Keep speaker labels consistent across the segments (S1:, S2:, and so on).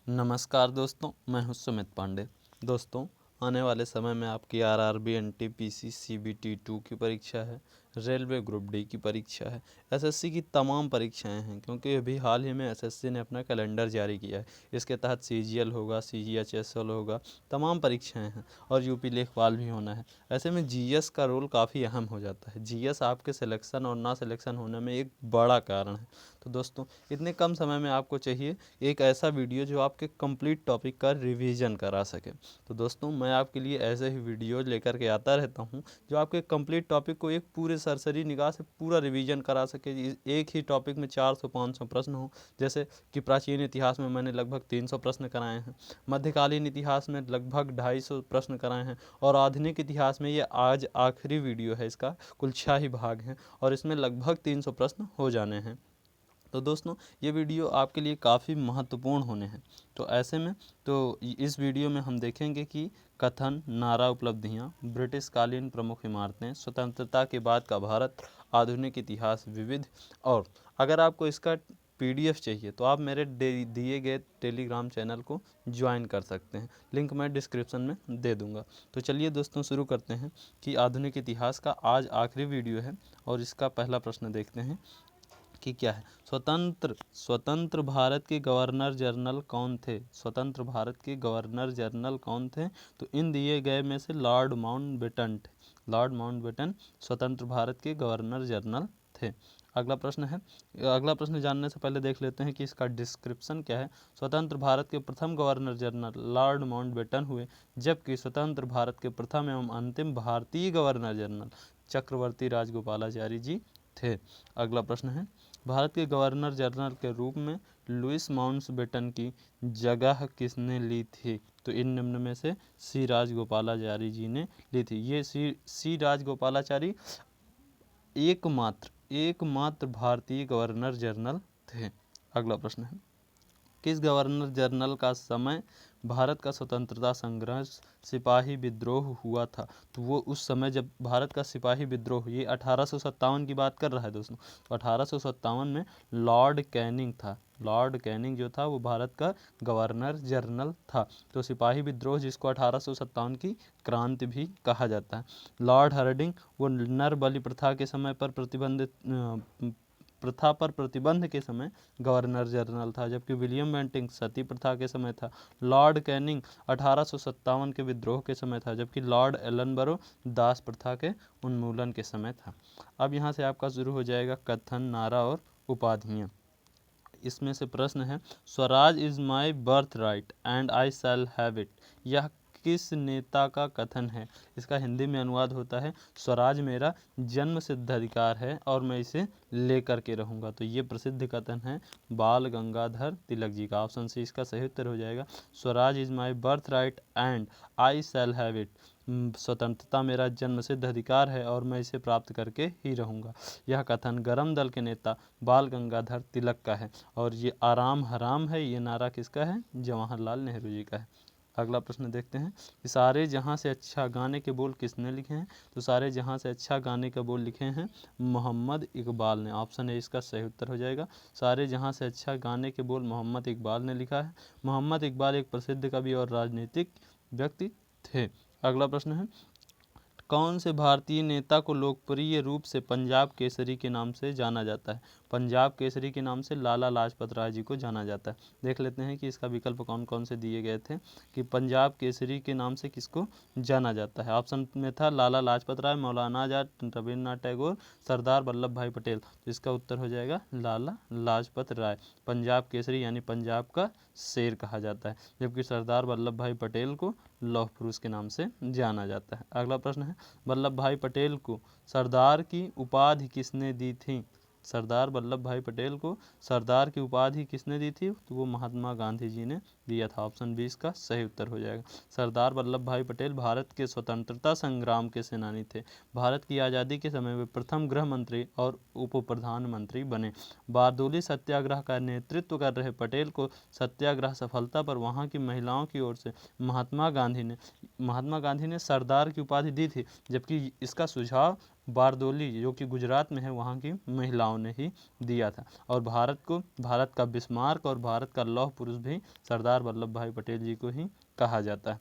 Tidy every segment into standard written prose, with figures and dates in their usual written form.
S1: नमस्कार दोस्तों, मैं हूं सुमित पांडे। दोस्तों, आने वाले समय में आपकी आरआरबी, एनटीपीसी, सीबीटी 2 की परीक्षा है, रेलवे ग्रुप डी की परीक्षा है, एसएससी की तमाम परीक्षाएं हैं, क्योंकि अभी हाल ही में एसएससी ने अपना कैलेंडर जारी किया है। इसके तहत सीजीएल होगा, सीजीएचएसएल होगा, तमाम परीक्षाएं हैं और यूपी लेखपाल भी होना है। ऐसे में जीएस का रोल काफ़ी अहम हो जाता है। जीएस आपके सिलेक्शन और ना सिलेक्शन होने में एक बड़ा कारण है। तो दोस्तों, इतने कम समय में आपको चाहिए एक ऐसा वीडियो जो आपके कंप्लीट टॉपिक का रिवीजन करा सके। तो दोस्तों, मैं आपके लिए ऐसे ही वीडियो लेकर के आता रहता हूं जो आपके कंप्लीट टॉपिक को एक पूरे सरसरी निगाह से पूरा रिवीजन करा सके। एक ही टॉपिक में 400-500 प्रश्न हो। जैसे कि प्राचीन इतिहास में मैंने लगभग 300 प्रश्न कराए हैं, मध्यकालीन इतिहास में लगभग 250 प्रश्न कराए हैं और आधुनिक इतिहास में ये आज आखिरी वीडियो है। इसका कुल 6 ही भाग हैं और इसमें लगभग 300 प्रश्न हो जाने हैं। तो दोस्तों, ये वीडियो आपके लिए काफ़ी महत्वपूर्ण होने हैं। तो ऐसे में इस वीडियो में हम देखेंगे कि कथन, नारा, उपलब्धियाँ, ब्रिटिश कालीन प्रमुख इमारतें, स्वतंत्रता के बाद का भारत, आधुनिक इतिहास विविध। और अगर आपको इसका पीडीएफ चाहिए तो आप मेरे दिए गए टेलीग्राम चैनल को ज्वाइन कर सकते हैं। लिंक मैं डिस्क्रिप्शन में दे दूंगा। तो चलिए दोस्तों, शुरू करते हैं कि आधुनिक इतिहास का आज आखिरी वीडियो है और इसका पहला प्रश्न देखते हैं कि क्या है। स्वतंत्र भारत के गवर्नर जनरल कौन थे? स्वतंत्र भारत के गवर्नर जनरल कौन थे? तो इन दिए गए में से लॉर्ड माउंटबेटन थे। लॉर्ड माउंटबेटन स्वतंत्र भारत के गवर्नर जनरल थे। अगला प्रश्न जानने से पहले देख लेते हैं कि इसका डिस्क्रिप्शन क्या है। स्वतंत्र भारत के प्रथम गवर्नर जनरल लॉर्ड माउंटबेटन हुए, जबकि स्वतंत्र भारत के प्रथम एवं अंतिम भारतीय गवर्नर जनरल चक्रवर्ती राजगोपालाचारी जी थे। अगला प्रश्न है, भारत के गवर्नर जनरल के रूप में लुईस माउंटबेटन की जगह किसने ली थी? तो इन निम्न में से सी राजगोपालाचारी जी ने ली थी। ये सी राजगोपालाचारी एकमात्र भारतीय गवर्नर जनरल थे। अगला प्रश्न है, किस गवर्नर जनरल का समय भारत का स्वतंत्रता संग्राम सिपाही विद्रोह हुआ था? तो वो उस समय जब भारत का सिपाही विद्रोह, ये 1857 की बात कर रहा है दोस्तों। तो 1857 में लॉर्ड कैनिंग था। लॉर्ड कैनिंग जो था वो भारत का गवर्नर जनरल था। तो सिपाही विद्रोह, जिसको 1857 की क्रांति भी कहा जाता है। लॉर्ड हार्डिंग वो नर बलि प्रथा के समय पर प्रतिबंध के समय गवर्नर जनरल था, जबकि विलियम बेंटिंक सती प्रथा के समय था। लॉर्ड कैनिंग 1857 के विद्रोह के समय था, जबकि लॉर्ड एलनबरो दास प्रथा के उन्मूलन के समय था। अब यहाँ से आपका शुरू हो जाएगा कथन, नारा और उपाधियाँ। इसमें से प्रश्न है, Swaraj is my birth right and I shall have it. यह किस नेता का कथन है? इसका हिंदी में अनुवाद होता है, स्वराज मेरा जन्म सिद्ध अधिकार है और मैं इसे लेकर के रहूँगा। तो ये प्रसिद्ध कथन है बाल गंगाधर तिलक जी का। ऑप्शन सी इसका सही उत्तर हो जाएगा। Swaraj is my birth right and I shall have it. स्वतंत्रता मेरा जन्म सिद्ध अधिकार है और मैं इसे प्राप्त करके ही रहूँगा। यह कथन गरम दल के नेता बाल गंगाधर तिलक का है। और ये आराम हराम है, ये नारा किसका है? जवाहरलाल नेहरू जी का है। अगला प्रश्न देखते हैं, सारे जहां से अच्छा गाने के बोल किसने लिखे हैं? तो सारे जहां से अच्छा गाने के बोल लिखे हैं मोहम्मद इकबाल ने। ऑप्शन ए इसका सही उत्तर हो जाएगा। सारे जहां से अच्छा गाने के बोल मोहम्मद इकबाल ने लिखा है। मोहम्मद इकबाल एक प्रसिद्ध कवि और राजनीतिक व्यक्ति थे। अगला प्रश्न है, कौन से भारतीय नेता को लोकप्रिय रूप से पंजाब केसरी के नाम से जाना जाता है? पंजाब केसरी के नाम से लाला लाजपत राय जी को जाना जाता है। देख लेते हैं कि इसका विकल्प कौन कौन से दिए गए थे कि पंजाब केसरी के नाम से किसको जाना जाता है। ऑप्शन में था लाला लाजपत राय, मौलाना आजाद, रविन्द्रनाथ टैगोर, सरदार वल्लभ भाई पटेल। तो इसका उत्तर हो जाएगा लाला लाजपत राय। पंजाब केसरी यानी पंजाब का शेर कहा जाता है, जबकि सरदार वल्लभ भाई पटेल को लौह पुरुष के नाम से जाना जाता है। अगला प्रश्न है, वल्लभ भाई पटेल को सरदार की उपाधि किसने दी थी? सरदार वल्लभ भाई पटेल को सरदार की उपाधि किसने दी थी? तो वो महात्मा गांधी जी ने दिया था। ऑप्शन 20 का सही उत्तर हो जाएगा। सरदार वल्लभ भाई पटेल भारत के स्वतंत्रता संग्राम के सेनानी थे। भारत की आज़ादी के समय वे प्रथम गृह मंत्री और उप प्रधानमंत्री बने। बारदोली सत्याग्रह का नेतृत्व कर रहे पटेल को सत्याग्रह सफलता पर वहाँ की महिलाओं की ओर से महात्मा गांधी ने सरदार की उपाधि दी थी, जबकि इसका सुझाव बारदोली जो कि गुजरात में है वहाँ की महिलाओं ने ही दिया था। और भारत का बिस्मार्क और भारत का लौह पुरुष भी सरदार वल्लभ भाई पटेल जी को ही कहा जाता है।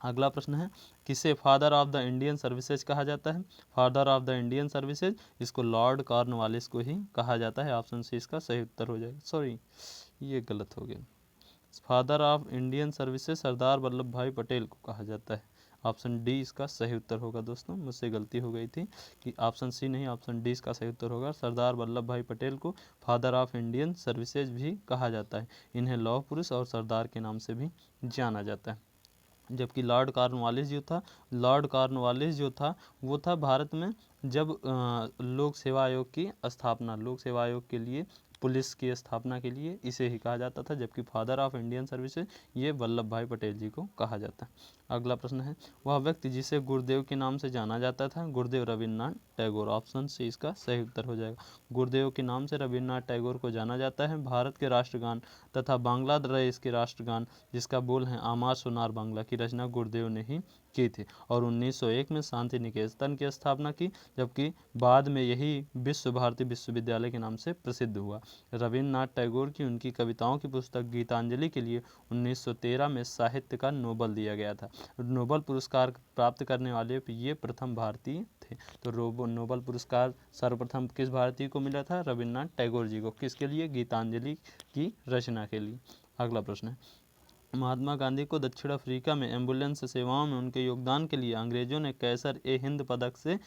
S1: अगला प्रश्न है, किसे father of the Indian services कहा जाता है? Father of the Indian services, इसको लॉर्ड कॉर्नवालिस को ही कहा जाता है। ऑप्शन सी इसका सही उत्तर हो जाएगा। सॉरी, ये गलत हो गया। Father of Indian services Sardar Vallabh भाई पटेल को कहा जाता है। ऑप्शन डी इसका सही उत्तर होगा। दोस्तों, मुझसे गलती हो गई थी कि ऑप्शन सी नहीं, ऑप्शन डी इसका सही उत्तर होगा। सरदार वल्लभ भाई पटेल को फादर ऑफ इंडियन सर्विसेज भी कहा जाता है। इन्हें लौह पुरुष और सरदार के नाम से भी जाना जाता है। जबकि लॉर्ड कॉर्नवालिस जो था वो था भारत में जब लोक सेवा आयोग के लिए पुलिस की स्थापना के लिए इसे ही कहा जाता था। जबकि फादर ऑफ इंडियन सर्विसेज ये वल्लभ भाई पटेल जी को कहा जाता है। अगला प्रश्न है, वह व्यक्ति जिसे गुरुदेव के नाम से जाना जाता था? गुरुदेव रविन्द्रनाथ टैगोर। ऑप्शन सी इसका सही उत्तर हो जाएगा। गुरुदेव के नाम से रविन्द्रनाथ टैगोर को जाना जाता है। भारत के राष्ट्रगान तथा बांग्लादेश के राष्ट्रगान जिसका बोल है आमार सोनार बांग्ला की रचना गुरुदेव ने ही की थी। और 1901 में शांति निकेतन की स्थापना की, जबकि बाद में यही विश्व भारती विश्वविद्यालय के नाम से प्रसिद्ध हुआ। रविन्द्रनाथ टैगोर की उनकी कविताओं की पुस्तक गीतांजलि के लिए 1913 में साहित्य का नोबल दिया गया था। नोबल पुरस्कार प्राप्त करने वाले ये प्रथम भारतीय थे। तो नोबल पुरस्कार सर्वप्रथम किस भारतीय को मिला था? रविन्द्रनाथ टैगोर जी को। किसके लिए? गीतांजलि की रचना के लिए। अगला प्रश्न है, महात्मा गांधी को दक्षिण अफ्रीका में एम्बुलेंस सेवाओं में उनके योगदान के लिए अंग्रेजों ने कैसर ए हिंद पदक से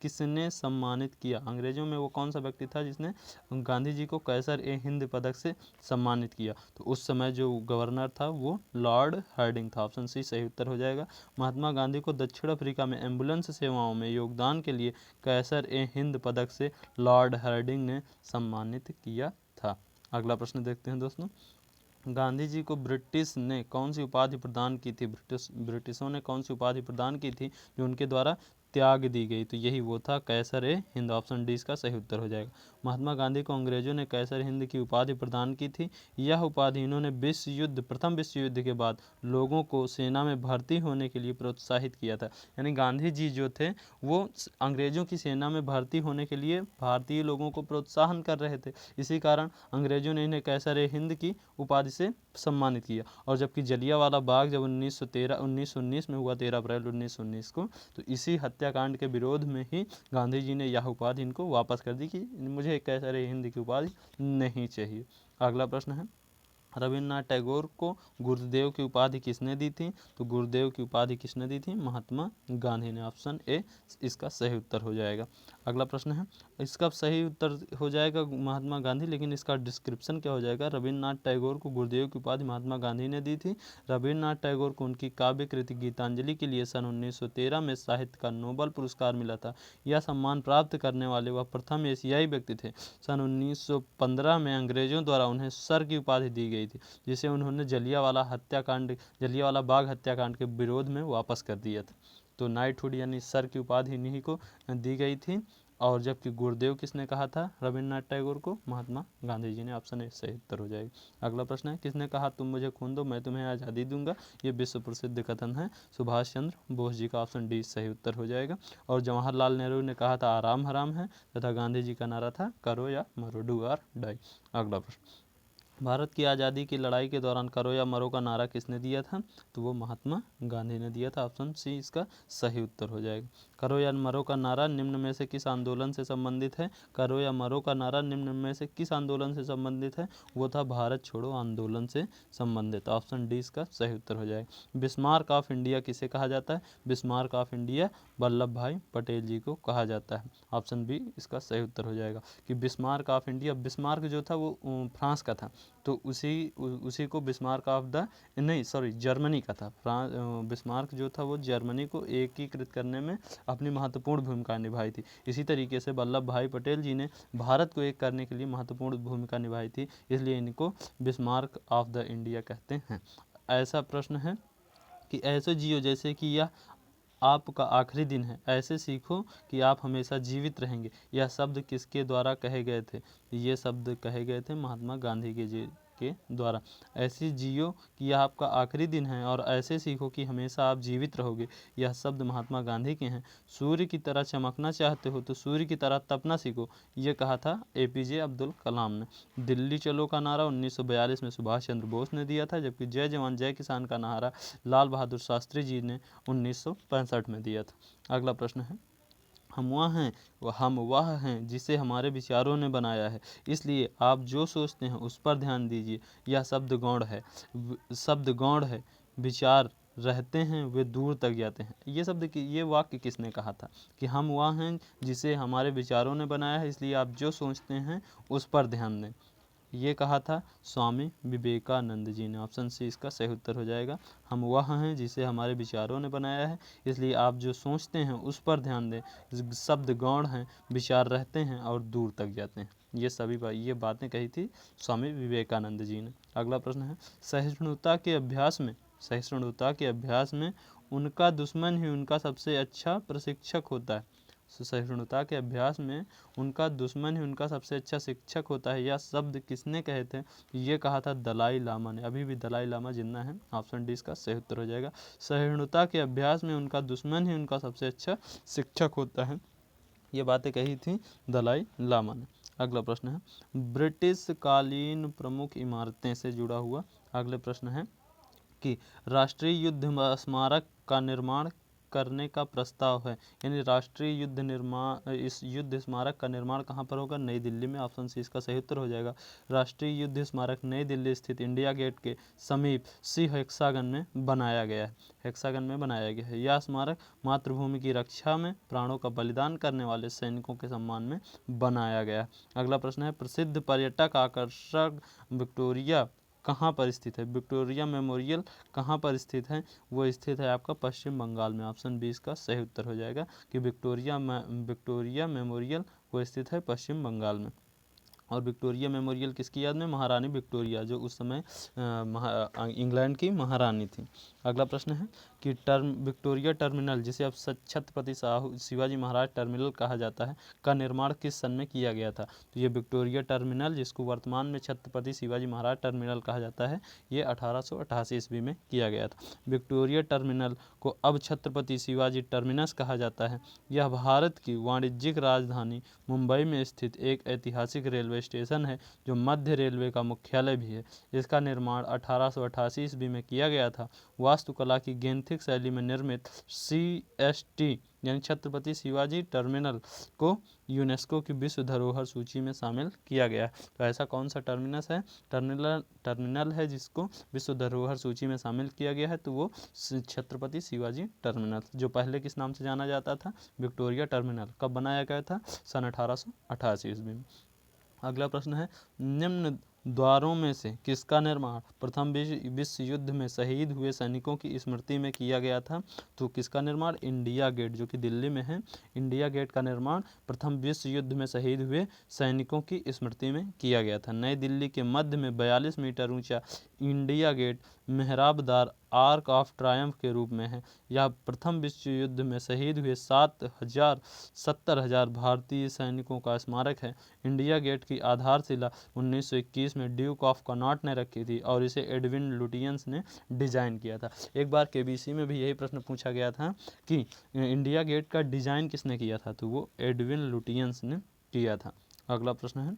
S1: किसने सम्मानित किया? अंग्रेजों में वो कौन सा व्यक्ति था जिसने गांधी जी को कैसर ए हिंद पदक से सम्मानित किया? तो उस समय जो गवर्नर था वो लॉर्ड हार्डिंग था। ऑप्शन सी सही उत्तर हो जाएगा। महात्मा गांधी को दक्षिण अफ्रीका में एम्बुलेंस सेवाओं में योगदान के लिए कैसर ए हिंद पदक से लॉर्ड हार्डिंग ने सम्मानित किया था। अगला प्रश्न देखते हैं दोस्तों, गांधी जी को ब्रिटिश ने कौन सी उपाधि प्रदान की थी? ब्रिटिशों ने कौन सी उपाधि प्रदान की थी जो उनके द्वारा त्याग दी गई? तो यही वो था कैसर ए हिंद। ऑप्शन डी इसका सही उत्तर हो जाएगा। महात्मा गांधी को अंग्रेजों ने कैसर हिंद की उपाधि प्रदान की थी। यह उपाधि इन्होंने प्रथम विश्व युद्ध के बाद लोगों को सेना में भर्ती होने के लिए प्रोत्साहित किया था। यानी गांधी जी जो थे वो अंग्रेजों की सेना में भर्ती होने के लिए भारतीय लोगों को प्रोत्साहन कर रहे थे। इसी कारण अंग्रेजों ने इन्हें कैसर ए हिंद की उपाधि से सम्मानित किया। और जबकि जलियांवाला बाग जब 1919 में हुआ, 13 अप्रैल 1919 को, तो इसी हत्याकांड के विरोध में ही गांधी जी ने यह उपाधि इनको वापस कर दी कि मुझे कैसर ए हिंद की उपाधि नहीं चाहिए। अगला प्रश्न है, रविन्द्रनाथ टैगोर को गुरुदेव की उपाधि किसने दी थी? तो गुरुदेव की उपाधि किसने दी थी? महात्मा गांधी ने। ऑप्शन ए इसका सही उत्तर हो जाएगा। अगला प्रश्न है, इसका सही उत्तर हो जाएगा महात्मा गांधी, लेकिन इसका डिस्क्रिप्शन क्या हो जाएगा? रविन्द्रनाथ टैगोर को गुरुदेव की उपाधि महात्मा गांधी ने दी थी। रविन्द्रनाथ टैगोर को उनकी काव्य कृति गीतांजलि के लिए सन 1913 में साहित्य का नोबल पुरस्कार मिला था। यह सम्मान प्राप्त करने वाले वह प्रथम एशियाई व्यक्ति थे। सन 1915 में अंग्रेजों द्वारा उन्हें सर की उपाधि दी गई थी, जिसे उन्होंने जलियांवाला बाग हत्याकांड के विरोध में वापस कर दिया था। तो नाइटहुड यानी सर की उपाधि इन्हीं को दी गई थी। और जबकि गुरुदेव किसने कहा था रविन्द्रनाथ टैगोर को? महात्मा गांधी जी ने। ऑप्शन ए सही उत्तर हो जाएगा। अगला प्रश्न है, किसने कहा तुम मुझे खून दो मैं तुम्हें आज़ादी दूंगा? ये विश्व प्रसिद्ध कथन है सुभाष चंद्र बोस जी का। ऑप्शन डी सही उत्तर हो जाएगा। और जवाहरलाल नेहरू ने कहा था आराम हराम है, तथा गांधी जी का नारा था करो या मरो, डू और डाई। अगला प्रश्न, भारत की आज़ादी की लड़ाई के दौरान करो या मरो का नारा किसने दिया था? तो वो महात्मा गांधी ने दिया था। ऑप्शन सी इसका सही उत्तर हो जाएगा। करो या मरो का नारा निम्न में से किस आंदोलन से संबंधित है? करो या मरो का नारा निम्न में से किस आंदोलन से संबंधित है? वो था भारत छोड़ो आंदोलन से संबंधित। ऑप्शन डी इसका सही उत्तर हो जाएगा। बिस्मार्क ऑफ इंडिया किसे कहा जाता है? बिस्मार्क ऑफ इंडिया वल्लभ भाई पटेल जी को कहा जाता है। ऑप्शन बी इसका सही उत्तर हो जाएगा कि बिस्मार्क ऑफ इंडिया, बिस्मार्क जो था वो फ्रांस का था, तो उसी को बिस्मार्क ऑफ द नहीं सॉरी जर्मनी का था। बिस्मार्क जो था वो जर्मनी को एकीकृत करने में अपनी महत्वपूर्ण भूमिका निभाई थी। इसी तरीके से वल्लभ भाई पटेल जी ने भारत को एक करने के लिए महत्वपूर्ण भूमिका निभाई थी, इसलिए इनको बिस्मार्क ऑफ द इंडिया कहते हैं। ऐसा प्रश्न है कि ऐसे जियो जैसे कि यह आपका आखिरी दिन है, ऐसे सीखो कि आप हमेशा जीवित रहेंगे। यह शब्द किसके द्वारा कहे गए थे? ये शब्द कहे गए थे महात्मा गांधी के द्वारा। ऐसे जियो कि यह आपका आखिरी दिन है और ऐसे सीखो कि हमेशा आप जीवित रहोगे। यह शब्द महात्मा गांधी के हैं। सूर्य की तरह चमकना चाहते हो तो सूर्य की तरह तपना सीखो, ये कहा था एपीजे अब्दुल कलाम ने। दिल्ली चलो का नारा 1942 में सुभाष चंद्र बोस ने दिया था, जबकि जय जवान जय किसान का नारा लाल बहादुर शास्त्री जी ने 1965 में दिया था। अगला प्रश्न है, हम वह हैं जिसे हमारे विचारों ने बनाया है, इसलिए आप जो सोचते हैं उस पर ध्यान दीजिए। यह शब्द गौण है। विचार रहते हैं वे दूर तक जाते हैं। ये वाक्य किसने कहा था कि हम वह हैं जिसे हमारे विचारों ने बनाया है, इसलिए आप जो सोचते हैं उस पर ध्यान दें। ये कहा था स्वामी विवेकानंद जी ने। ऑप्शन सी इसका सही उत्तर हो जाएगा। हम वह हैं जिसे हमारे विचारों ने बनाया है, इसलिए आप जो सोचते हैं उस पर ध्यान दें। शब्द गौण हैं, विचार रहते हैं और दूर तक जाते हैं। ये बातें कही थी स्वामी विवेकानंद जी ने। अगला प्रश्न है, सहिष्णुता के अभ्यास में उनका दुश्मन ही उनका सबसे अच्छा प्रशिक्षक होता है। सहिष्णुता के अभ्यास में उनका दुश्मन ही उनका सबसे अच्छा शिक्षक होता है। यह शब्द किसने कहे थे? ये कहा था दलाई लामा ने। अभी भी दलाई लामा जिंदा है। ऑप्शन डी इसका सही उत्तर हो जाएगा। सहिष्णुता के अभ्यास में उनका दुश्मन ही उनका सबसे अच्छा शिक्षक होता है, ये बातें कही थी दलाई लामा ने। अगला प्रश्न है, ब्रिटिश कालीन प्रमुख इमारतें से जुड़ा हुआ अगले प्रश्न है कि राष्ट्रीय युद्ध स्मारक का निर्माण करने का प्रस्ताव है, यानी इस युद्ध स्मारक का निर्माण कहाँ पर होगा? नई दिल्ली में। ऑप्शन सी इसका सही उत्तर हो जाएगा। राष्ट्रीय युद्ध स्मारक नई दिल्ली स्थित इंडिया गेट के समीप सी हेक्सागन में बनाया गया है। यह स्मारक मातृभूमि की रक्षा में प्राणों का बलिदान करने वाले सैनिकों के सम्मान में बनाया गया है। अगला प्रश्न है, प्रसिद्ध पर्यटक आकर्षक विक्टोरिया कहाँ पर स्थित है? विक्टोरिया मेमोरियल कहाँ पर स्थित है? वो स्थित है आपका पश्चिम बंगाल में। ऑप्शन 20 का सही उत्तर हो जाएगा कि विक्टोरिया मेमोरियल वो स्थित है पश्चिम बंगाल में। और विक्टोरिया मेमोरियल किसकी याद में? महारानी विक्टोरिया, जो उस समय इंग्लैंड की महारानी थी। अगला प्रश्न है कि विक्टोरिया टर्मिनल, जिसे अब छत्रपति शिवाजी महाराज टर्मिनल कहा जाता है, का निर्माण किस सन में किया गया था? तो ये विक्टोरिया टर्मिनल, जिसको वर्तमान में छत्रपति शिवाजी महाराज टर्मिनल कहा जाता है, ये 1888 ईस्वी में किया गया था। विक्टोरिया टर्मिनल को अब छत्रपति शिवाजी टर्मिनस कहा जाता है। यह भारत की वाणिज्यिक राजधानी मुंबई में स्थित एक ऐतिहासिक रेलवे स्टेशन है, जो मध्य रेलवे का मुख्यालय भी है। इसका निर्माण 1888 ईस्वी में किया गया था। वास्तुकला की गेंथिक शैली में निर्मित CST यानी छत्रपति शिवाजी टर्मिनल को यूनेस्को की विश्व धरोहर सूची में शामिल किया गया है। तो ऐसा कौन सा टर्मिनल है जिसको विश्व धरोहर सूची में शामिल किया गया है? तो वो छत्रपति शिवाजी टर्मिनल, जो पहले किस नाम से जाना जाता था? Victoria terminal. कब बनाया गया था? सन 1888 ईस्वी में। अगला प्रश्न है, निम्न द्वारों में से किसका निर्माण प्रथम विश्व युद्ध में शहीद हुए सैनिकों की स्मृति में किया गया था? तो किसका निर्माण? इंडिया गेट, जो कि दिल्ली में है। इंडिया गेट का निर्माण प्रथम विश्व युद्ध में शहीद हुए सैनिकों की स्मृति में किया गया था। नई दिल्ली के मध्य में 42 मीटर ऊंचा इंडिया गेट मेहराबदार आर्क ऑफ ट्रायम्फ के रूप में है। यह प्रथम विश्व युद्ध में शहीद हुए 70,000 भारतीय सैनिकों का स्मारक है। इंडिया गेट की आधारशिला 1921 में ड्यूक ऑफ कनॉट ने रखी थी और इसे एडविन लुटियंस ने डिजाइन किया था। एक बार KBC में भी यही प्रश्न पूछा गया था कि इंडिया गेट का डिजाइन किसने किया था? तो वो एडविन लुटियंस ने किया था। अगला प्रश्न है,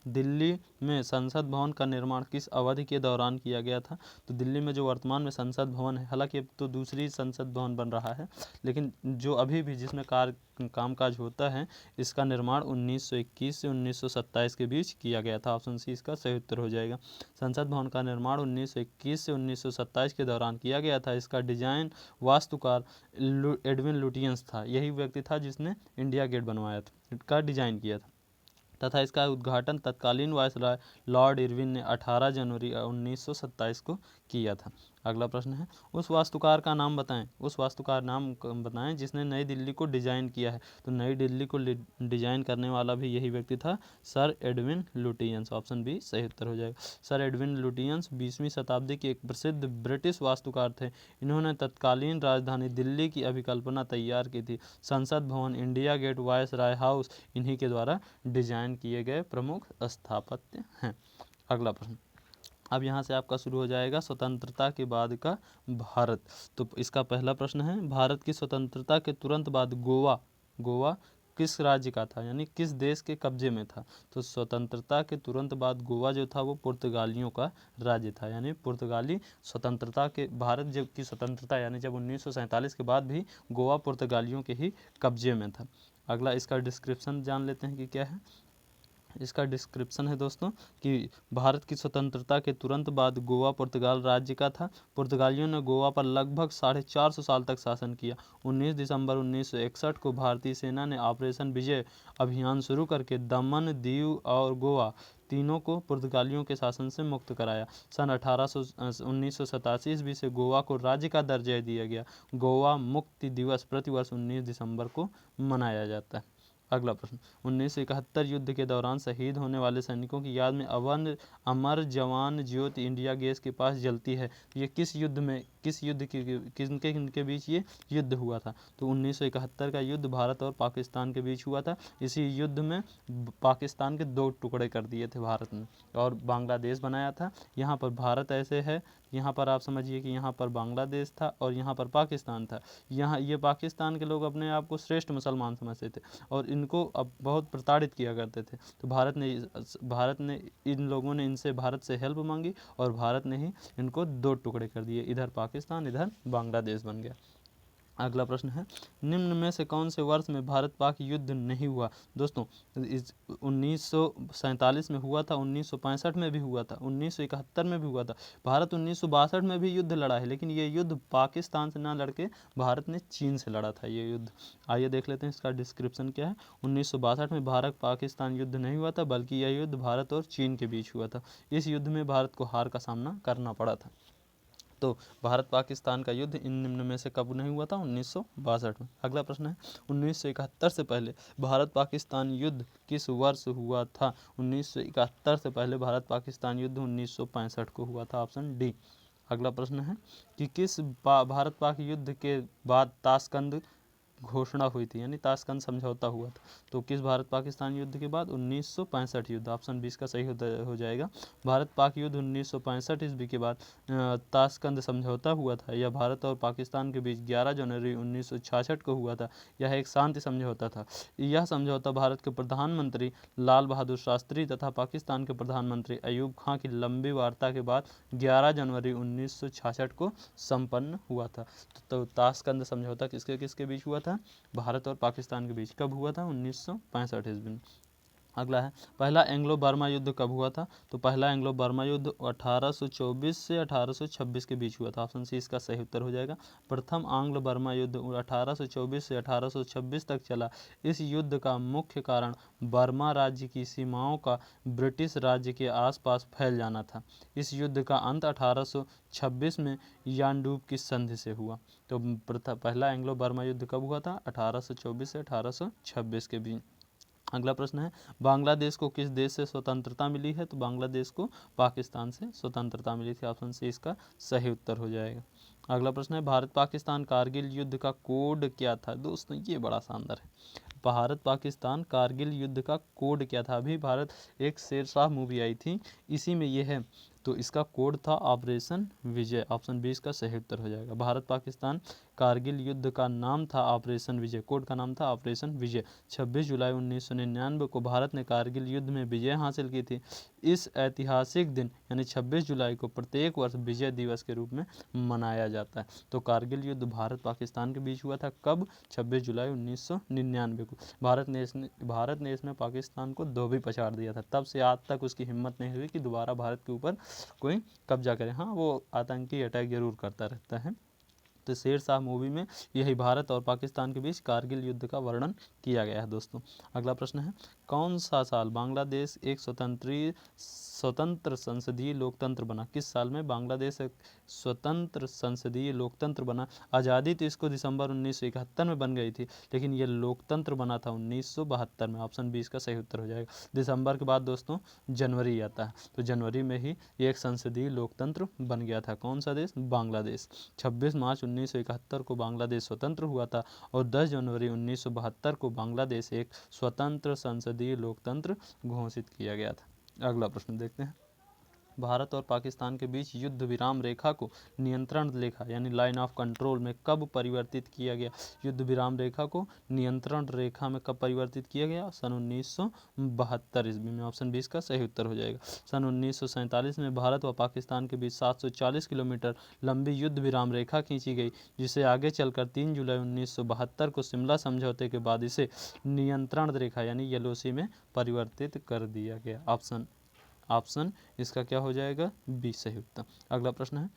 S1: दिल्ली में संसद भवन का निर्माण किस अवधि के दौरान किया गया था? तो दिल्ली में जो वर्तमान में संसद भवन है, हालांकि अब तो दूसरी संसद भवन बन रहा है, लेकिन जो अभी भी जिसमें कामकाज होता है, इसका निर्माण 1921 से 1927 के बीच किया गया था। ऑप्शन सी इसका सही उत्तर हो जाएगा। संसद भवन का निर्माण 1921 से 1927 के दौरान किया गया था। इसका डिजाइन वास्तुकार एडविन लुटियंस था। यही व्यक्ति था जिसने इंडिया गेट बनवाया था, इसका डिजाइन किया था, तथा इसका उद्घाटन तत्कालीन वायसराय लॉर्ड इरविन ने 18 जनवरी 1927 को किया था। अगला प्रश्न है, उस वास्तुकार का नाम बताएं जिसने नई दिल्ली को डिजाइन किया है। तो नई दिल्ली को डिजाइन करने वाला भी यही व्यक्ति था, sir Edwin Lutyens. Option b सही उत्तर हो जाएगा। सर एडविन लुटियंस 20वीं शताब्दी के एक प्रसिद्ध ब्रिटिश वास्तुकार थे। इन्होंने तत्कालीन राजधानी दिल्ली की अभिकल्पना तैयार की थी। संसद भवन, इंडिया गेट, वायसराय हाउस इन्हीं के द्वारा डिजाइन किए गए प्रमुख स्थापत्य हैं। अगला प्रश्न, अब यहाँ से आपका शुरू हो जाएगा स्वतंत्रता के बाद का भारत। तो इसका पहला प्रश्न है, भारत की स्वतंत्रता के तुरंत बाद गोवा किस राज्य का था, यानी किस देश के कब्जे में था। तो स्वतंत्रता के तुरंत बाद गोवा जो था वो पुर्तगालियों का राज्य था, यानी पुर्तगाली स्वतंत्रता के भारत जब की स्वतंत्रता यानी जब 1947 के बाद भी गोवा पुर्तगालियों के ही कब्जे में था। अगला इसका डिस्क्रिप्शन जान लेते हैं कि क्या है। इसका डिस्क्रिप्शन है दोस्तों कि भारत की स्वतंत्रता के तुरंत बाद गोवा पुर्तगाल राज्य का था। पुर्तगालियों ने गोवा पर लगभग 450 साल तक शासन किया। 19 दिसंबर 1961 को भारतीय सेना ने ऑपरेशन विजय अभियान शुरू करके दमन, दीव और गोवा तीनों को पुर्तगालियों के शासन से मुक्त कराया। सन 1987 ईस्वी से गोवा को राज्य का दर्जा दिया गया। गोवा मुक्ति दिवस प्रतिवर्ष 19 दिसंबर को मनाया जाता है। अगला प्रश्न, 1971 युद्ध के दौरान शहीद होने वाले सैनिकों की याद में अमर जवान ज्योति इंडिया गेट के पास जलती है। ये किस युद्ध किनके किनके बीच ये युद्ध हुआ था। तो 1971 का युद्ध भारत और पाकिस्तान के बीच हुआ था। इसी युद्ध में पाकिस्तान के 2 टुकड़े कर दिए थे भारत ने और बांग्लादेश बनाया था। यहाँ पर भारत ऐसे है, यहाँ पर आप समझिए कि यहाँ पर बांग्लादेश था और यहाँ पर पाकिस्तान था। यहाँ ये पाकिस्तान के लोग अपने आप को श्रेष्ठ मुसलमान समझते थे और इनको अब बहुत प्रताड़ित किया करते थे। तो भारत ने इन लोगों ने इनसे भारत से हेल्प मांगी और भारत ने ही इनको 2 टुकड़े कर दिए, इधर पाकिस्तान इधर बांग्लादेश बन गया। अगला प्रश्न है, निम्न में से कौन से वर्ष में भारत पाक युद्ध नहीं हुआ। दोस्तों 1947 में हुआ था, 1965 में भी हुआ था, 1971 में भी हुआ था। भारत 1962 में भी युद्ध लड़ा है, लेकिन ये युद्ध पाकिस्तान से ना लड़के भारत ने चीन से लड़ा था ये युद्ध। आइए देख लेते हैं इसका डिस्क्रिप्शन क्या है। 1962 में भारत पाकिस्तान युद्ध नहीं हुआ था, बल्कि यह युद्ध भारत और चीन के बीच हुआ था। इस युद्ध में भारत को हार का सामना करना पड़ा था। तो भारत पाकिस्तान का युद्ध इन निम्न में से कब नहीं हुआ था, 1962 में। अगला प्रश्न है, 1971 से पहले भारत पाकिस्तान युद्ध किस वर्ष हुआ था। 1971 से पहले भारत पाकिस्तान युद्ध 1965 को हुआ था, ऑप्शन डी। अगला प्रश्न है कि किस भारत पाक युद्ध के बाद ताशकंद घोषणा हुई थी, यानी ताशकंद समझौता हुआ था। तो किस भारत पाकिस्तान युद्ध के बाद, 1965 युद्ध, ऑप्शन 20 का सही हो जाएगा। भारत पाक युद्ध 1965 ईस्वी के बाद ताशकंद समझौता हुआ था। यह भारत और पाकिस्तान के बीच 11 जनवरी 1966 को हुआ था। यह एक शांति समझौता था। यह समझौता भारत के प्रधानमंत्री लाल बहादुर शास्त्री तथा पाकिस्तान के प्रधानमंत्री अयूब खां की लंबी वार्ता के बाद 11 जनवरी 1966 को संपन्न हुआ था। तो ताशकंद समझौता किसके किसके बीच हुआ था, भारत और पाकिस्तान के बीच। कब हुआ था, 1965 ईस्वी में। अगला है, पहला एंग्लो बर्मा युद्ध कब हुआ था। तो पहला एंग्लो बर्मा युद्ध 1824 से 1826 के बीच हुआ था, ऑप्शन सी इसका सही उत्तर हो जाएगा। प्रथम आंग्ल बर्मा युद्ध 1824 से 1826 तक चला। इस युद्ध का मुख्य कारण बर्मा राज्य की सीमाओं का ब्रिटिश राज्य के आसपास फैल जाना था। इस युद्ध का अंत 1826 में यानडूब की संधि से हुआ। तो पहला एंग्लो बर्मा युद्ध कब हुआ था, 1824 से 1826 के बीच। अगला प्रश्न है, बांग्लादेश को किस देश से स्वतंत्रता मिली है। तो बांग्लादेश को पाकिस्तान से स्वतंत्रता मिली थी, ऑप्शन सी इसका सही उत्तर हो जाएगा। अगला प्रश्न है, भारत पाकिस्तान कारगिल युद्ध का कोड क्या था। दोस्तों ये बड़ा शानदार है, भारत पाकिस्तान कारगिल युद्ध का कोड क्या था। अभी भारत एक शेरशाह मूवी आई थी, इसी में ये है। तो इसका कोड था ऑपरेशन विजय, ऑप्शन 20 का सही उत्तर हो जाएगा। भारत पाकिस्तान कारगिल युद्ध का नाम था ऑपरेशन विजय, कोड का नाम था ऑपरेशन विजय। 26 जुलाई 1999 को भारत ने कारगिल युद्ध में विजय हासिल की थी। इस ऐतिहासिक दिन यानी 26 जुलाई को प्रत्येक वर्ष विजय दिवस के रूप में मनाया जाता है। तो कारगिल युद्ध भारत पाकिस्तान के बीच हुआ था, कब, 26 जुलाई 1999 को। भारत ने इसमें पाकिस्तान को धोबी पछाड़ दिया था। तब से आज तक उसकी हिम्मत नहीं हुई कि दोबारा भारत के ऊपर कोई कब्जा करे। हाँ, वो आतंकी अटैक जरूर करता रहता है। तो शेरशाह मूवी में यही भारत और पाकिस्तान के बीच कारगिल युद्ध का वर्णन किया गया है दोस्तों। अगला प्रश्न है, कौन सा साल बांग्लादेश एक स्वतंत्र संसदीय लोकतंत्र बना। किस साल में बांग्लादेश एक स्वतंत्र संसदीय लोकतंत्र बना। आज़ादी तो इसको दिसंबर 1971 में बन गई थी, लेकिन ये लोकतंत्र बना था 1972 में, ऑप्शन 20 का सही उत्तर हो जाएगा। दिसंबर के बाद दोस्तों जनवरी आता है, तो जनवरी में ही ये एक संसदीय लोकतंत्र बन गया था। कौन सा देश, बांग्लादेश। 26 मार्च 1971 को बांग्लादेश स्वतंत्र हुआ था और 10 जनवरी 1972 को बांग्लादेश एक स्वतंत्र संसदीय लोकतंत्र घोषित किया गया था। अगला प्रश्न देखते हैं, भारत और पाकिस्तान के बीच युद्ध विराम रेखा को नियंत्रण रेखा यानी लाइन ऑफ कंट्रोल में कब परिवर्तित किया गया? युद्ध विराम रेखा को नियंत्रण रेखा में कब परिवर्तित किया गया? सन 1972 ईस्वी में। ऑप्शन 20 का सही उत्तर हो जाएगा। सन 1947 में भारत व पाकिस्तान के बीच 740 किलोमीटर लंबी युद्ध विराम रेखा खींची गई, जिसे आगे चलकर 3 जुलाई 1972 को शिमला समझौते के बाद इसे नियंत्रण रेखा यानी एलओसी में परिवर्तित कर दिया गया। ऑप्शन इसका क्या हो जाएगा? बी सही उत्तर। अगला प्रश्न है,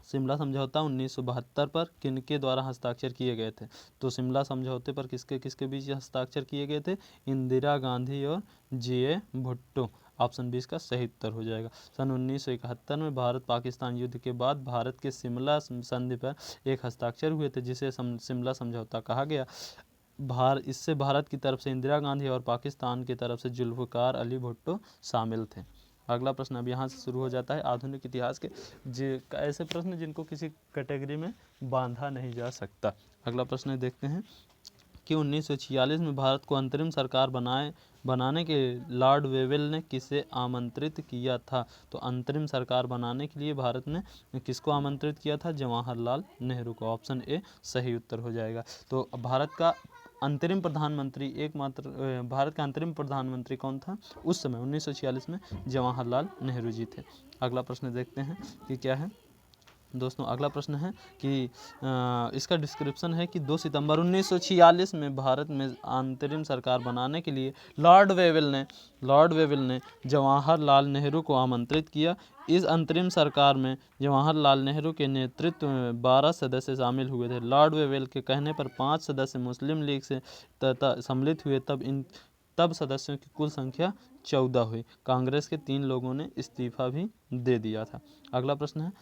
S1: शिमला समझौता 1972 पर किनके द्वारा हस्ताक्षर किए गए थे? तो शिमला समझौते पर किसके किसके बीच हस्ताक्षर किए गए थे? इंदिरा गांधी और जे भुट्टो। ऑप्शन 20 का सही उत्तर हो जाएगा। सन 1971 में भारत पाकिस्तान युद्ध के बाद भारत के शिमला संधि पर एक हस्ताक्षर हुए थे, जिसे शिमला समझौता कहा गया। इससे भारत की तरफ से इंदिरा गांधी और पाकिस्तान की तरफ से जुल्फ़िकार अली भुट्टो शामिल थे। अगला प्रश्न अब यहाँ से शुरू हो जाता है आधुनिक इतिहास के ऐसे प्रश्न जिनको किसी कैटेगरी में बांधा नहीं जा सकता। अगला प्रश्न देखते हैं कि 1946 में भारत को अंतरिम सरकार बनाने के लॉर्ड वेवेल ने किसे आमंत्रित किया था? तो अंतरिम सरकार बनाने के लिए भारत ने किसको आमंत्रित किया था? जवाहरलाल नेहरू को। ऑप्शन ए सही उत्तर हो जाएगा। तो भारत का अंतरिम प्रधानमंत्री कौन था उस समय? 1946 में जवाहरलाल नेहरू जी थे। अगला प्रश्न देखते हैं कि क्या है दोस्तों। अगला प्रश्न है कि इसका डिस्क्रिप्शन है कि 2 सितंबर 1946 में भारत में अंतरिम सरकार बनाने के लिए लॉर्ड वेवेल ने जवाहरलाल नेहरू को आमंत्रित किया। इस अंतरिम सरकार में जवाहरलाल नेहरू के नेतृत्व में 12 सदस्य शामिल हुए थे। लॉर्ड वेवेल के कहने पर 5 सदस्य मुस्लिम लीग से सम्मिलित हुए। तब सदस्यों की कुल संख्या 14 हुई। कांग्रेस के 3 लोगों ने इस्तीफा भी दे दिया था। अगला प्रश्न है,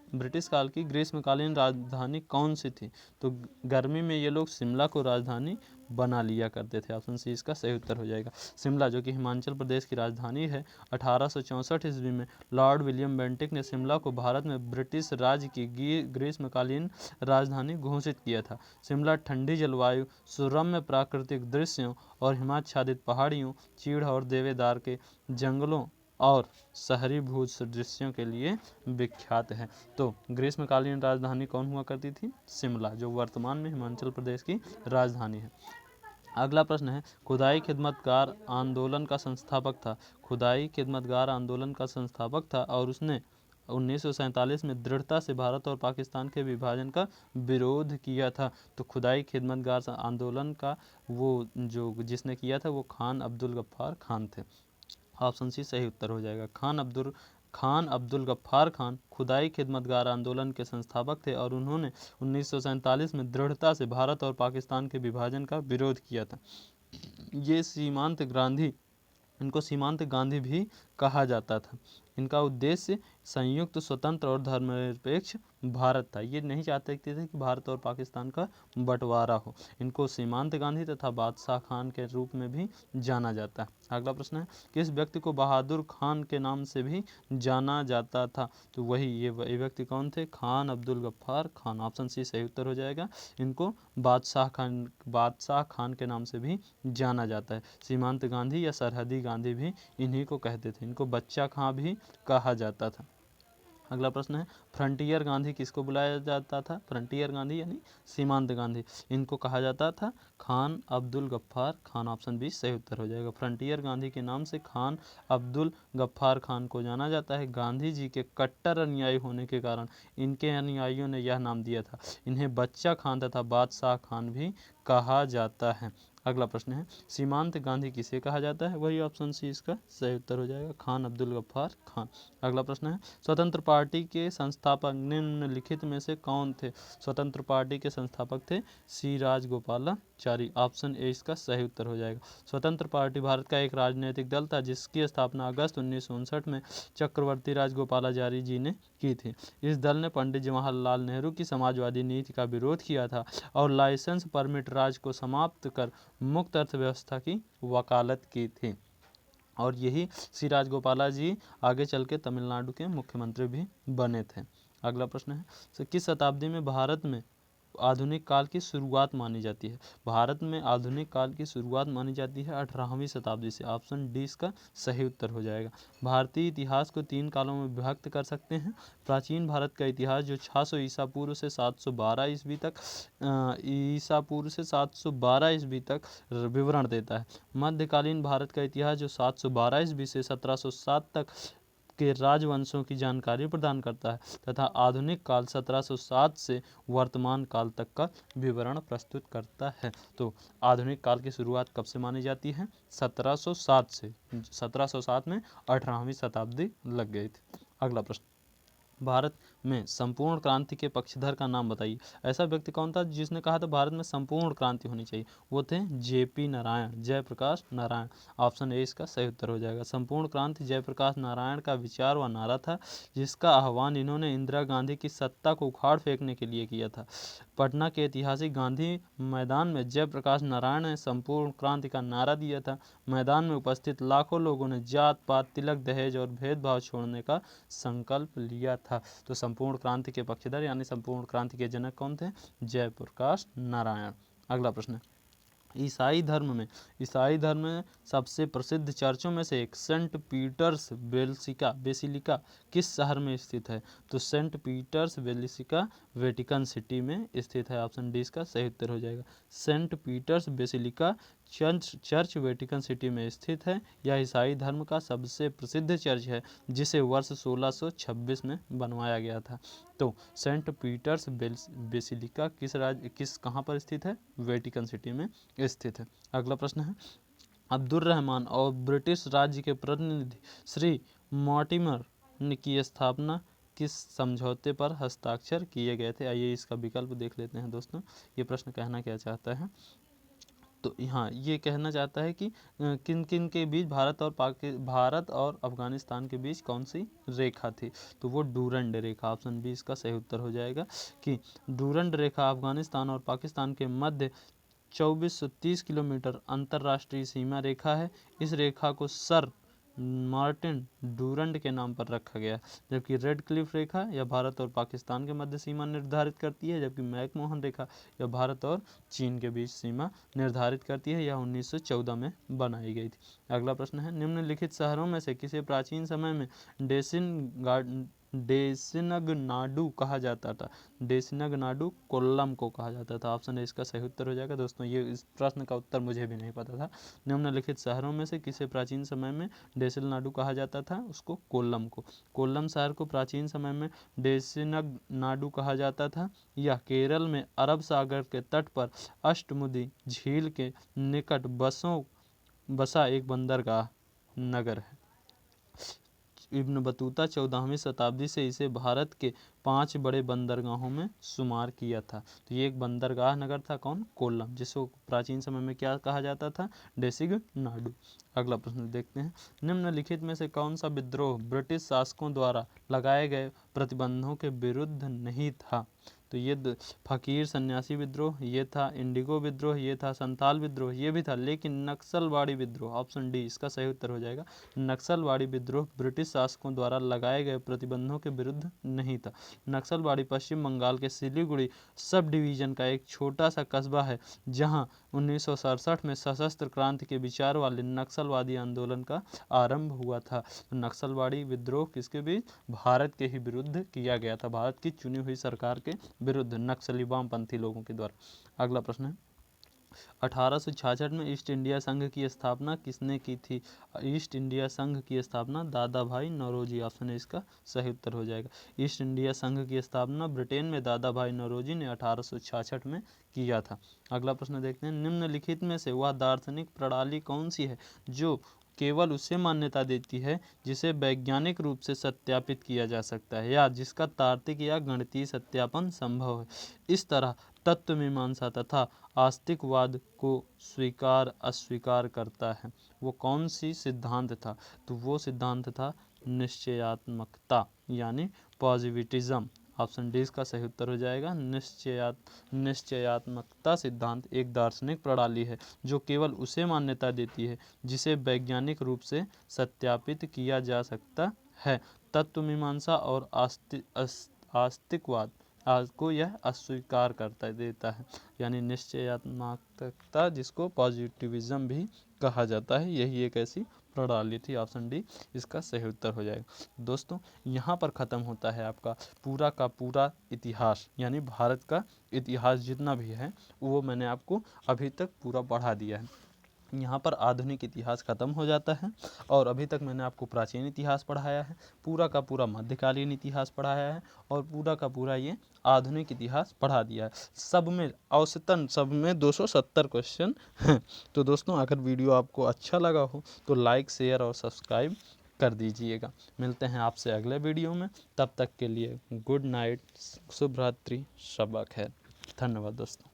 S1: ब्रिटिश काल की ग्रीष्मकालीन राजधानी कौन सी थी? तो गर्मी में ये लोग शिमला को राजधानी बना लिया करते थे। ऑप्शन सी इसका सही उत्तर हो जाएगा। शिमला जो कि हिमाचल प्रदेश की राजधानी है, 1864 ईस्वी में लॉर्ड विलियम बेंटिक ने शिमला को भारत में ब्रिटिश राज की ग्रीष्मकालीन राजधानी घोषित किया था। शिमला ठंडी जलवायु, सुरम्य प्राकृतिक दृश्यों और हिमाच्छादित पहाड़ियों, चीड़ और देवदार के जंगलों और शहरी भू दृश्यों के लिए विख्यात है। तो ग्रीष्मकालीन राजधानी कौन हुआ करती थी? शिमला, जो वर्तमान में हिमाचल प्रदेश की राजधानी है। अगला प्रश्न है, खुदाई खिदमतगार आंदोलन का संस्थापक था। खुदाई खिदमतगार आंदोलन का संस्थापक था और उसने 1947 में दृढ़ता से भारत और पाकिस्तान के विभाजन का विरोध किया था। तो खुदाई खिदमतगार आंदोलन का जिसने किया था वो खान अब्दुल गफ्फार खान थे। ऑप्शन सी सही उत्तर हो जाएगा। खान अब्दुल गफ्फार खान खुदाई खिदमतगार आंदोलन के संस्थापक थे और उन्होंने 1947 में दृढ़ता से भारत और पाकिस्तान के विभाजन का विरोध किया था। इनको सीमांत गांधी भी कहा जाता था। इनका उद्देश्य संयुक्त, स्वतंत्र और धर्मनिरपेक्ष भारत था। ये नहीं चाहते थे कि भारत और पाकिस्तान का बंटवारा हो। इनको सीमांत गांधी तथा बादशाह खान के रूप में भी जाना जाता है। अगला प्रश्न है, किस व्यक्ति को बहादुर खान के नाम से भी जाना जाता था? तो ये व्यक्ति कौन थे? खान अब्दुल गफ्फार खान। ऑप्शन सी सही उत्तर हो जाएगा। इनको बादशाह खान के नाम से भी जाना जाता है। सीमांत गांधी या सरहदी गांधी भी इन्हीं को कहते थे। इनको बच्चा खां भी कहा जाता था। अगला प्रश्न है, फ्रंटियर गांधी किसको बुलाया जाता था? फ्रंटियर गांधी यानी सीमांत गांधी, इनको कहा जाता था खान अब्दुल गफ्फार खान। ऑप्शन बी सही उत्तर हो जाएगा। फ्रंटियर गांधी के नाम से खान अब्दुल गफ्फार खान को जाना जाता है। गांधी जी के कट्टर अनुयायी होने के कारण इनके अनुयायियों ने यह नाम दिया था। इन्हें बच्चा खान तथा बादशाह खान भी कहा जाता है। अगला प्रश्न है, सीमांत गांधी किसे कहा जाता है? वही ऑप्शन सी इसका सही उत्तर हो जाएगा, खान अब्दुल गफ्फार खान। अगला प्रश्न है, स्वतंत्र पार्टी के संस्थापक निम्नलिखित में से कौन थे? स्वतंत्र पार्टी के संस्थापक थे सी राजगोपालाचारी। ऑप्शन ए इसका सही उत्तर हो जाएगा। स्वतंत्र पार्टी भारत का एक राजनीतिक दल था जिसकी स्थापना अगस्त 1959 में चक्रवर्ती राजगोपालाचारी जी ने की थी। इस दल ने पंडित जवाहरलाल नेहरू की समाजवादी नीति का विरोध किया था और लाइसेंस परमिट राज को समाप्त कर मुक्त अर्थव्यवस्था की वकालत की थी। और यही सी राजगोपाला जी आगे चल के तमिलनाडु के मुख्यमंत्री भी बने थे। अगला प्रश्न है, किस शताब्दी में भारत में आधुनिक काल की शुरुआत मानी जाती है? भारत में आधुनिक काल की शुरुआत मानी जाती है 18वीं शताब्दी से। ऑप्शन डी इसका सही उत्तर हो जाएगा। भारतीय इतिहास को 3 कालों में विभक्त कर सकते हैं। प्राचीन भारत का इतिहास जो 600 ईसा पूर्व से 712 ईस्वी तक ईसा पूर्व से 712 ईस्वी तक विवरण देता है। मध्यकालीन भारत का इतिहास जो 712 ईस्वी से 1707 तक के राजवंशों की जानकारी प्रदान करता है, तथा आधुनिक काल 1707 से वर्तमान काल तक का विवरण प्रस्तुत करता है। तो आधुनिक काल की शुरुआत कब से मानी जाती है? 1707 से। 1707 में 18वीं शताब्दी लग गई थी। अगला प्रश्न, भारत में संपूर्ण क्रांति के पक्षधर का नाम बताइए। ऐसा व्यक्ति कौन था जिसने कहा था भारत में संपूर्ण क्रांति होनी चाहिए? वो थे जेपी नारायण, जयप्रकाश नारायण। ऑप्शन ए इसका सही उत्तर हो जाएगा। संपूर्ण क्रांति जयप्रकाश नारायण का विचार व नारा था, जिसका आह्वान इन्होंने इंदिरा गांधी की सत्ता को उखाड़ फेंकने के लिए किया था। पटना के ऐतिहासिक गांधी मैदान में जयप्रकाश नारायण ने संपूर्ण क्रांति का नारा दिया था। मैदान में उपस्थित लाखों लोगों ने जात पात, तिलक, दहेज और भेदभाव छोड़ने का संकल्प लिया था। तो संपूर्ण क्रांति के पक्षधर यानी संपूर्ण क्रांति के जनक कौन थे? जयप्रकाश नारायण। अगला प्रश्न, ईसाई धर्म में सबसे प्रसिद्ध चर्चों में से एक सेंट पीटर्स बेसिलिका किस शहर में स्थित है? तो Saint Peter's Basilica Vatican City में स्थित है। ऑप्शन डी इसका सही उत्तर हो जाएगा। Saint Peter's Basilica church Vatican City में स्थित है। यह ईसाई धर्म का सबसे प्रसिद्ध चर्च है, जिसे वर्ष 1626 में बनवाया गया था। तो सेंट पीटर्स बेसिलिका किस कहाँ पर स्थित है? वेटिकन सिटी में स्थित है। अगला प्रश्न है, अब्दुल रहमान और ब्रिटिश राज्य के प्रतिनिधि श्री मॉर्टिमर की स्थापना किस समझौते पर हस्ताक्षर किए गए थे? आइए इसका विकल्प देख लेते हैं दोस्तों। ये प्रश्न कहना क्या चाहता है? तो यहाँ ये कहना चाहता है कि किन किन के बीच भारत और अफगानिस्तान के बीच कौन सी रेखा थी? तो वो डूरंड रेखा। ऑप्शन बी इसका सही उत्तर हो जाएगा कि डूरंड रेखा अफगानिस्तान और पाकिस्तान के मध्य 2430 किलोमीटर अंतर्राष्ट्रीय सीमा रेखा है। इस रेखा को सर मार्टिन डूरंड के नाम पर रखा गया, जबकि रेड क्लिफ रेखा यह भारत और पाकिस्तान के मध्य सीमा निर्धारित करती है, जबकि मैकमोहन रेखा यह भारत और चीन के बीच सीमा निर्धारित करती है। यह 1914 में बनाई गई थी। अगला प्रश्न है, निम्नलिखित शहरों में से किसे प्राचीन समय में डेसिनगनाडु कहा जाता था? डेसिनगनाडु कोल्लम को कहा जाता था। ऑप्शन है इसका सही उत्तर हो जाएगा। दोस्तों ये इस प्रश्न का उत्तर मुझे भी नहीं पता था। निम्नलिखित शहरों में से किसे प्राचीन समय में डेसिनगनाडु कहा जाता था? उसको कोल्लम को। कोल्लम शहर को प्राचीन समय में डेसिनगनाडु कहा जाता था। यह केरल में अरब सागर के तट पर अष्टमुदी झील के निकट बसा एक बंदरगाह नगर है। इब्न बतूता 14वीं शताब्दी से इसे भारत के 5 बड़े बंदरगाहों में शुमार किया था। तो ये एक बंदरगाह नगर था, कौन? कोल्लम, जिसको प्राचीन समय में क्या कहा जाता था? डेसिगनाडु। अगला प्रश्न देखते हैं, निम्नलिखित में से कौन सा विद्रोह ब्रिटिश शासकों द्वारा लगाए गए प्रतिबंधों के विरुद्ध नहीं था? तो ये फकीर सन्यासी विद्रोह, ये था इंडिगो विद्रोह, ये था संताल विद्रोह, ये भी था, लेकिन नक्सलवाड़ी विद्रोह, ऑप्शन डी इसका सही उत्तर हो जाएगा। नक्सलवाड़ी विद्रोह ब्रिटिश शासकों द्वारा लगाए गए प्रतिबंधों के विरुद्ध नहीं था। नक्सलवाड़ी पश्चिम बंगाल के सिलीगुड़ी सब डिवीजन का एक छोटा सा कस्बा है, जहां 1967 में सशस्त्र क्रांति के विचार वाले नक्सलवादी आंदोलन का आरंभ हुआ था। तो नक्सलवाड़ी विद्रोह किसके बीच? भारत के ही विरुद्ध किया गया था, भारत की चुनी हुई सरकार के विरुद्ध नक्सली वामपंथी लोगों के द्वारा। अगला प्रश्न है, 1866 में ईस्ट इंडिया संघ की स्थापना किसने की थी? ईस्ट इंडिया संघ की स्थापना दादा भाई नौरोजी। ऑप्शन है इसका सही उत्तर हो जाएगा। ईस्ट इंडिया संघ की स्थापना ब्रिटेन में दादा भाई नौरोजी ने 1866 में किया था। अगला प्रश्न देखते हैं, निम्नलिखित में से वह दार्शनिक प्रणाली कौन सी है जो केवल उसे मान्यता देती है जिसे वैज्ञानिक रूप से सत्यापित किया जा सकता है, या जिसका तार्किक या गणितीय सत्यापन संभव है? इस तरह तत्व मीमांसा तथा आस्तिकवाद को स्वीकार अस्वीकार करता है। वो कौन सी सिद्धांत था? तो वो सिद्धांत था निश्चयात्मकता यानी पॉजिटिविज्म। ऑप्शन डी इसका सही उत्तर हो जाएगा। निश्चयात्मकता सिद्धांत एक दार्शनिक प्रणाली है जो केवल उसे मान्यता देती है जिसे वैज्ञानिक रूप से सत्यापित किया जा सकता है। तत्व मीमांसा और आस्तिकवाद आज को यह अस्वीकार करता देता है, यानी निश्चयात्मकता जिसको पॉजिटिविज्म भी कहा जाता है, यही एक ऐसी प्रणाली थी। ऑप्शन डी इसका सही उत्तर हो जाएगा। दोस्तों यहाँ पर ख़त्म होता है आपका पूरा का पूरा इतिहास, यानी भारत का इतिहास जितना भी है वो मैंने आपको अभी तक पूरा पढ़ा दिया है। यहाँ पर आधुनिक इतिहास खत्म हो जाता है और अभी तक मैंने आपको प्राचीन इतिहास पढ़ाया है, पूरा का पूरा मध्यकालीन इतिहास पढ़ाया है और पूरा का पूरा ये आधुनिक इतिहास पढ़ा दिया है। सब में औसतन सब में 270 क्वेश्चन हैं। तो दोस्तों अगर वीडियो आपको अच्छा लगा हो तो लाइक शेयर और सब्सक्राइब कर दीजिएगा। मिलते हैं आपसे अगले वीडियो में, तब तक के लिए गुड नाइट, शुभ रात्रि, शब खैर। धन्यवाद दोस्तों।